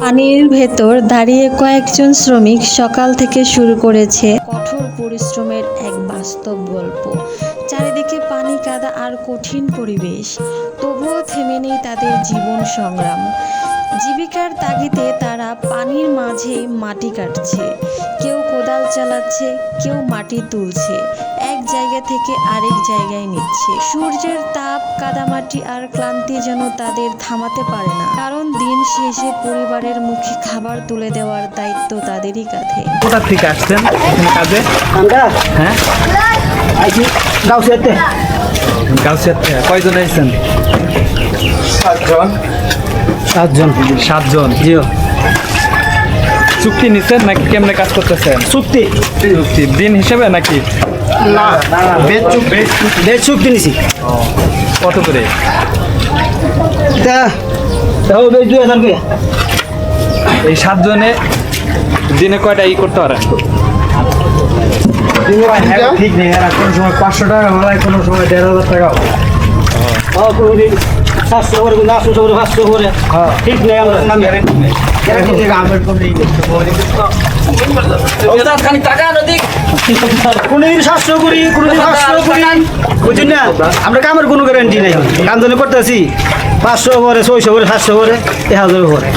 পানির ভেতর দাঁড়িয়ে কয়েকজন শ্রমিক সকাল থেকে শুরু করেছে কঠোর পরিশ্রমের এক বাস্তব গল্প। চারিদিকে পানি, কাদা আর কঠিন পরিবেশ, তবুও থেমে নেই তাদের জীবন সংগ্রাম। জীবিকার তাগিদে তারা পানির মাঝেই মাটি কাটছে, কেউ কোদাল চালাচ্ছে, কেউ মাটি তুলছে, এক জায়গা থেকে আরেক জায়গায় নিচ্ছে। সূর্যের তাপ, কাদামাটি আর ক্লান্তি যেন তাদের থামাতে পারে না, কারণ দিন শেষে পরিবারের মুখে খাবার তুলে দেওয়ার দায়িত্ব তাদেরই কাঁধে। কোথা থেকে আসছেন এখানে কাজে? আমরা হ্যাঁ, আইছি গাউসিয়াতে। গাউসিয়াতে কয়জন আইছেন? সাতজন। সাতজন। জিও চুক্তি নিছেন নাকি কেমনে কাজ করতেছেন? চুক্তি চুক্তি দিন হিসেবে নাকি? না, বেদ চুক্তি নিছি। কত করে? তা তাও বেদ 2000 করে। এই সাতজনে দিনে কয়টা করতে পারেন? ঠিক নেই, আর কোনো সময় 500 টাকা হয়, কোনো সময় 1500 টাকা হয়। কোনোদিন 700 করে, 800 করে, 500 করে। ঠিক নেই, আমরা নাম গ্যারেন্টি নেই। গ্যারেন্টি থেকে আমার কোনো নেই। কোনোদিন 700 করি, কোনোদিন 800 করি, বুঝছেন না? আমরা কামের কোনো গ্যারেন্টি নেই। কাম জন্য করতেছি 500 করে, 600 করে, 700 করে, 1000 করে।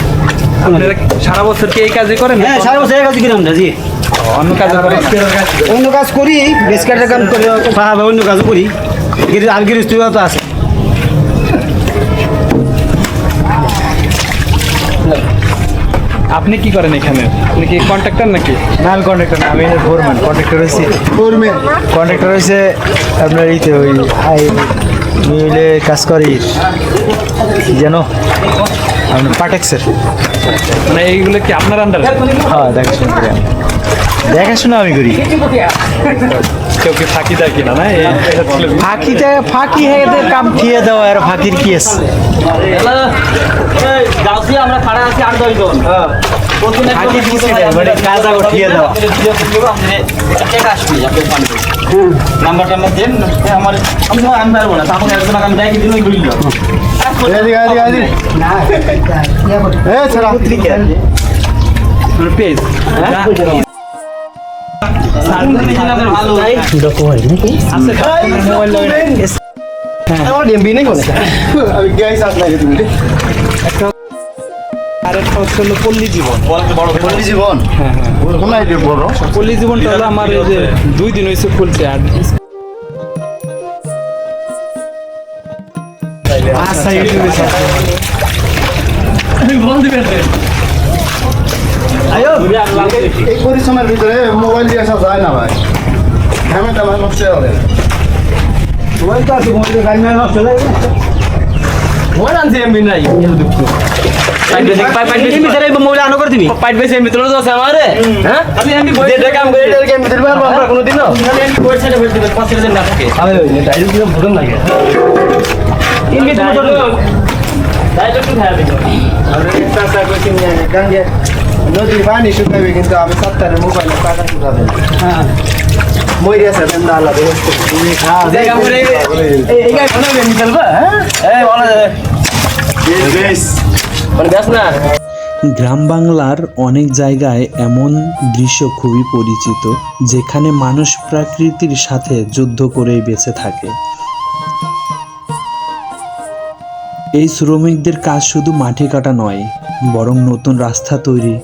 আপনারা সারা বছর কি এই কাজই করেন? হ্যাঁ, সারা বছর এই কাজ করি আমরা। জি, অন্য কাজ করেন? অন্য কাজ করি, বেসকাটের কাম করি, পাহাড়ে অন্য কাজও করি, আর গৃহস্থিও তো আছে। আপনি কি করেন এখানে? আপনি কি কন্ট্রাক্টর নাকি? না, আমি কন্ট্রাক্টর না, আমি ফোরম্যান। কন্ট্রাক্টর হয়েছি, কন্ট্রাক্টর হয়েছে আপনার এইতে ওই মিলে কাজ করি যেন আপনার পাটেক্সের। মানে এইগুলো কি আপনার আন্ডারে? হ্যাঁ, দেখাশোনা করি আমি, দেখাশোনা আমি করি। কেউ কি ফাঁকি দেয় কিনা? না, ফাঁকি হয়ে কাম ঠিয়ে দেওয়া, আর ফাঁকির কি আছে? আমরা খাড়া আছি 8-10 জন। ফাঁকি দিচ্ছে না, মানে কাজ আগে ঠিয়ে দেওয়া। নাম্বারটা আমার দেন, আমার আমি পারবো না, তখন একজন আমি দেখি দিন ওই বলিল পেজ ভালো আরেকটা হচ্ছে হলো পল্লী জীবন। জীবন পল্লী জীবনটা হলো আমার এই যে 2 দিন হয়েছে খুলছে। আর আচ্ছা, ইউটিউবে এই পরিশ্রমের ভিতরে মোবাইল দিয়ে আসা যায় না ভাই, হ্যাঁ আমার নষ্ট হবে। মোবাইল তো আছে, মোবাইলে গাড়ি না নষ্ট হয়ে যাবে। মোবাইল আনছি এমবি নাই। মোবাইল আনো করে দিবি। পাইট বেশি এমবি তোর আছে আমারে। হ্যাঁ, আমি এমবি বই দিয়ে কাম করে এর গেম দিতে পারবো আমরা কোনোদিনও? আমি এমবি বই ছেড়ে ফেলতে পারি 5 দিন না থাকে। আমি ওই টাইল দিয়ে ভুলন লাগে। এমবি তুমি তো তাই তো খায় দিও। আর একটা সার্ভিস নিয়ে গঙ্গে নদীর পানি শুকাবে, কিন্তু আমি সপ্তাহে মোবাইলে টাকা শুকাবে না। হ্যাঁ, মইরে আছে বেন্দা আল্লাহ ব্যবস্থা তুমি খাও এই কাম করে এই গায় ফোন এমবি চলবে। হ্যাঁ, এই বলা যাবে বেশ মানে ব্যাস না। গ্রাম বাংলার অনেক জায়গায় এমন দৃশ্য খুবই পরিচিত, যেখানে মানুষ প্রকৃতির সাথে যুদ্ধ করেই বেঁচে থাকে। এই শ্রমিকদের কাজ শুধু মাটি কাটা নয়, বরং নতুন রাস্তা তৈরি,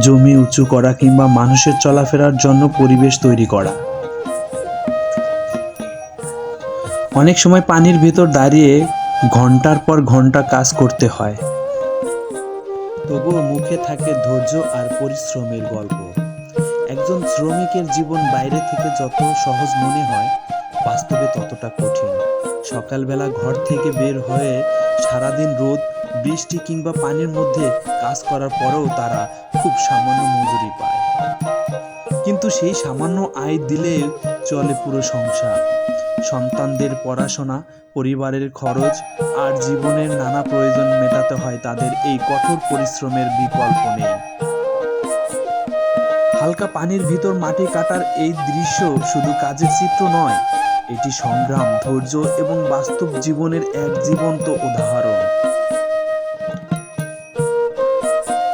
জমি উঁচু করা কিংবা মানুষের চলাফেরার জন্য পরিবেশ তৈরি করা। অনেক সময় পানির ভেতর দাঁড়িয়ে ঘন্টার পর ঘন্টা কাজ করতে হয়, তবুও মুখে থাকে ধৈর্য আর পরিশ্রমের গল্প। একজন শ্রমিকের জীবন বাইরে থেকে যত সহজ মনে হয়, বাস্তবে ততটা কঠিন। সকালবেলা ঘর থেকে বের হয়ে সারাদিন রোদ, বৃষ্টি কিংবা পানির মধ্যে কাজ করার পরেও তারা খুব সামান্য মজুরি পায়, কিন্তু সেই সামান্য আয় দিলে চলে পুরো সংসার। সন্তানদের পড়াশোনা, পরিবারের খরচ আর জীবনের নানা প্রয়োজন মেটাতে হয় তাদের। এই কঠোর পরিশ্রমের বিকল্প নেই। হালকা পানির ভিতর মাটি কাটার এই দৃশ্য শুধু কাজের চিত্র নয়, এটি সংগ্রাম, ধৈর্য এবং বাস্তব জীবনের এক জীবন্ত উদাহরণ।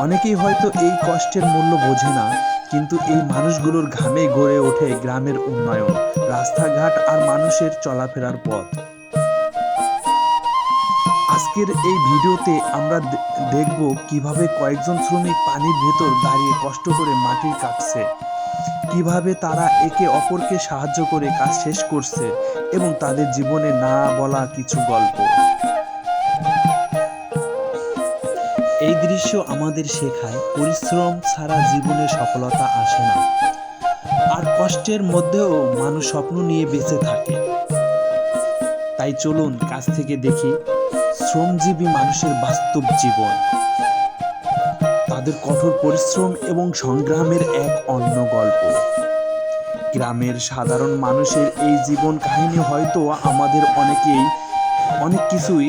অনেকেই হয়তো এই কষ্টের মূল্য বোঝে না, কিন্তু এই মানুষগুলোর ঘামে গড়ে ওঠে গ্রামের উন্নয়ন, রাস্তাঘাট আর মানুষের চলাফেরার পথ। আজকের এই ভিডিওতে আমরা দেখব কিভাবে কয়েকজন শ্রমিক পানির ভেতর দাঁড়িয়ে কষ্ট করে মাটি কাটছে, কিভাবে তারা একে অপরকে সাহায্য করে কাজ শেষ করছে এবং তাদের জীবনে না বলা কিছু গল্প। এই দৃশ্য আমাদের শেখায় পরিশ্রম ছাড়া জীবনে সফলতা আসে না, আর কষ্টের মধ্যেও মানুষ স্বপ্ন নিয়ে বেঁচে থাকে। তাই চলুন কাছ থেকে দেখি শ্রমজীবী মানুষের বাস্তব জীবন, তাদের কঠোর পরিশ্রম এবং সংগ্রামের এক অন্য গল্প। গ্রামের সাধারণ মানুষের এই জীবন কাহিনী হয়তো আমাদের অনেক কিছুই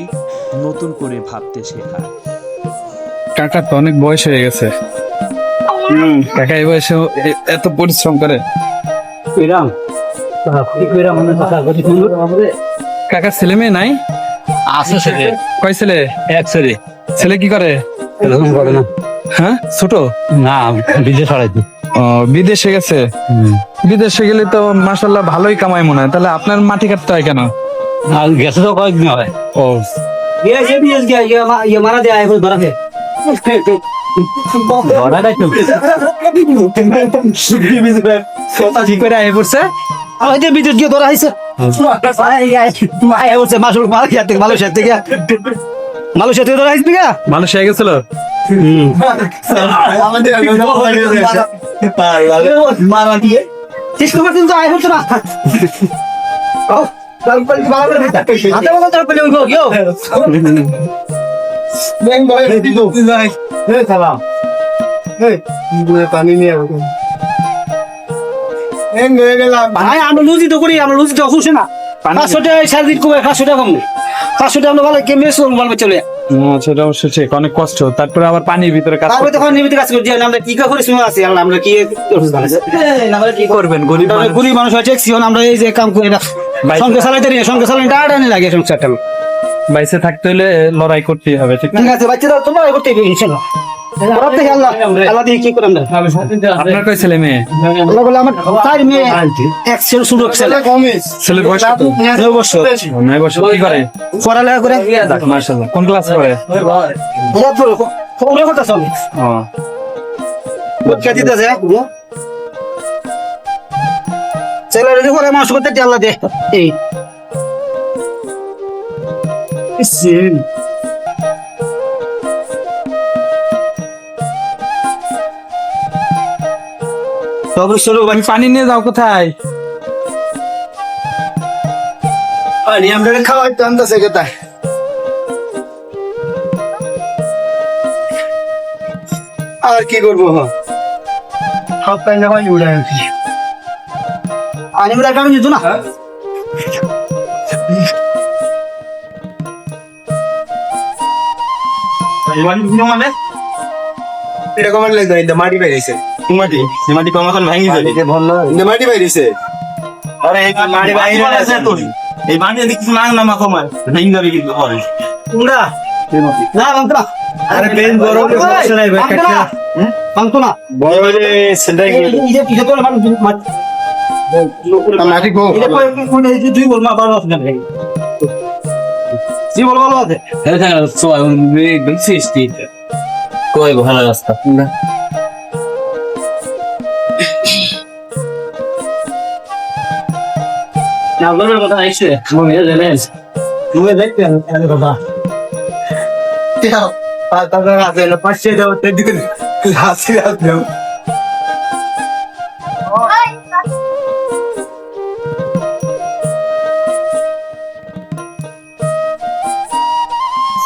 নতুন করে ভাবতে শেখায়। কাকা তো অনেক বয়স হয়ে গেছে। কাকা এই বয়সে এত পরিশ্রম করে। কাকা ছেলে মেয়ে নাই? আছে ছেলে, কয় ছেলে? এক ছেলে। ছেলে কি করে? এরকম করে না, হ্যাঁ ছোট? না বিদেশ হারাইছে। ও বিদেশে গেছে। বিদেশে গেলে তো মাশাল্লাহ ভালোই কামাই মনে হয়, তাহলে আপনার মাটি কাটতে হয় কেন? আর গেছে তো কয়েকদিন হয়। ও মারা দেয় এখন ধরা দেয়। কি করে আয় পড়ছে? বিদেশ গিয়ে ধরা হয়েছে। মালয়েশিয়া থেকে ধরা হয়েছে গা। মালয়েশিয়া গেছিল? মারা দিয়ে চেষ্টা করছেন তো আয় হচ্ছে না। পানি নিয়ে আমরা লুজি তো করি, আমরা লুজি তো খুশি না। 500 টাকা সারাদিন কমে, 500 টাকা কমবে। 500 টাকা আমরা ভালো কেমনে ভালো চলে। সেটা অবশ্যই ঠিক, অনেক কষ্ট। তারপরে আবার পানির ভিতরে কাজ তারপরে তখন নিয়মিত কাজ করি। আমরা কি করে সময় আছে, আমরা কি কি করবেন? গরিব মানুষ। গরিব মানুষ হয়েছে, আমরা এই যে কাম করি না, সঙ্গে চালাইতে নিয়ে সঙ্গে চালাইতে টানি লাগে সংসারটা। বাইসে থাকতে হলে লড়াই করতেই হবে, ঠিক না? ঠিক আছে, বাচ্চারা তোমরা করতে ইনশাআল্লাহ। আল্লাহ দিয়ে কি করে আমরা। আপনার কয় ছেলে মেয়ে? আল্লাহ বলে আমার 4 মেয়ে, এক ছেলে শুরু ছেলে। ছেলের বয়স কত? 9 বছর। 9 বছর। কি করে? পড়ালেখা করে। মাশাআল্লাহ। কোন ক্লাস করে? ফোনে কথা চলে। ও পরীক্ষা দিতেছে। ছেলে রেডি করে মাস করতে আল্লাহ দে। এই সিন পানি নিয়ে যাও কোথায়? পানি আমরা খাওয়াই তো আনতেছে কোথায়? আর কি করবো? সব পানি যখন উড়ে আসি আনি বলে কারণ যেত না। এটা কমার লাগবে, এটা মাটি বাইরেছে। মাটি কমাখন ভাঙি যাবে, মাটি বাইরেছে। আরে এই মাটি বাইরে আছে তুই, এই মাটি যদি কিছু নাং নামা কমার ভেঙে যাবে কিন্তু হয় পুরা না বাংলা। আরে পেন বড় হলে সমস্যা নাই ভাই, কাটতে বাংলা না বড় হলে সেটাই এটা তো মাটি গো এটা কোন দুই বল মা বাবা আছে না ভাই। জি বল ভালো আছে। হ্যাঁ সো আই উইল বি সিস্টি কই ভালো রাস্তা না। না বড় কথা আইছে মনে জানেন তুমি দেখতেন এর কথা তারপরে আছে না পাশে দাও তে দিন হাসি দাও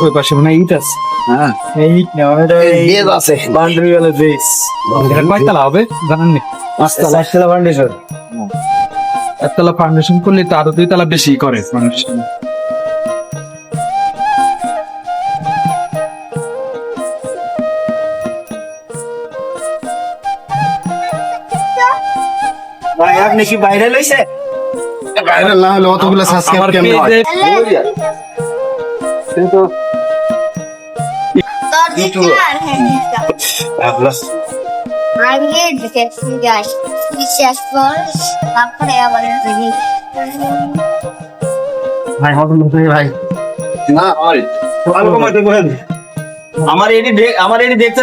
ওই পাশে মনে হয় ইট আছে। হ্যাঁ এই ইট না, ওটা বেজ আছে বাউন্ডারি ওয়ালা বেস। এটা কয়তলা হবে জানেন নি? 5 তলা ফাউন্ডেশন। একতলা ফাউন্ডেশন করলে তো আরো 2 তলা বেশি করে ফাউন্ডেশন। ভাই আপনি কি বাইরে লইছে? ভাইরাল না হলে অতগুলো সাবস্ক্রাইব কেমন হয়? পেজে কিন্তু প্লাস আগে দেখেছি গাছ বিশ্বাস কর তারপরে আবার ভাই হজম ভাই ভাই না আমার এটি দেখতে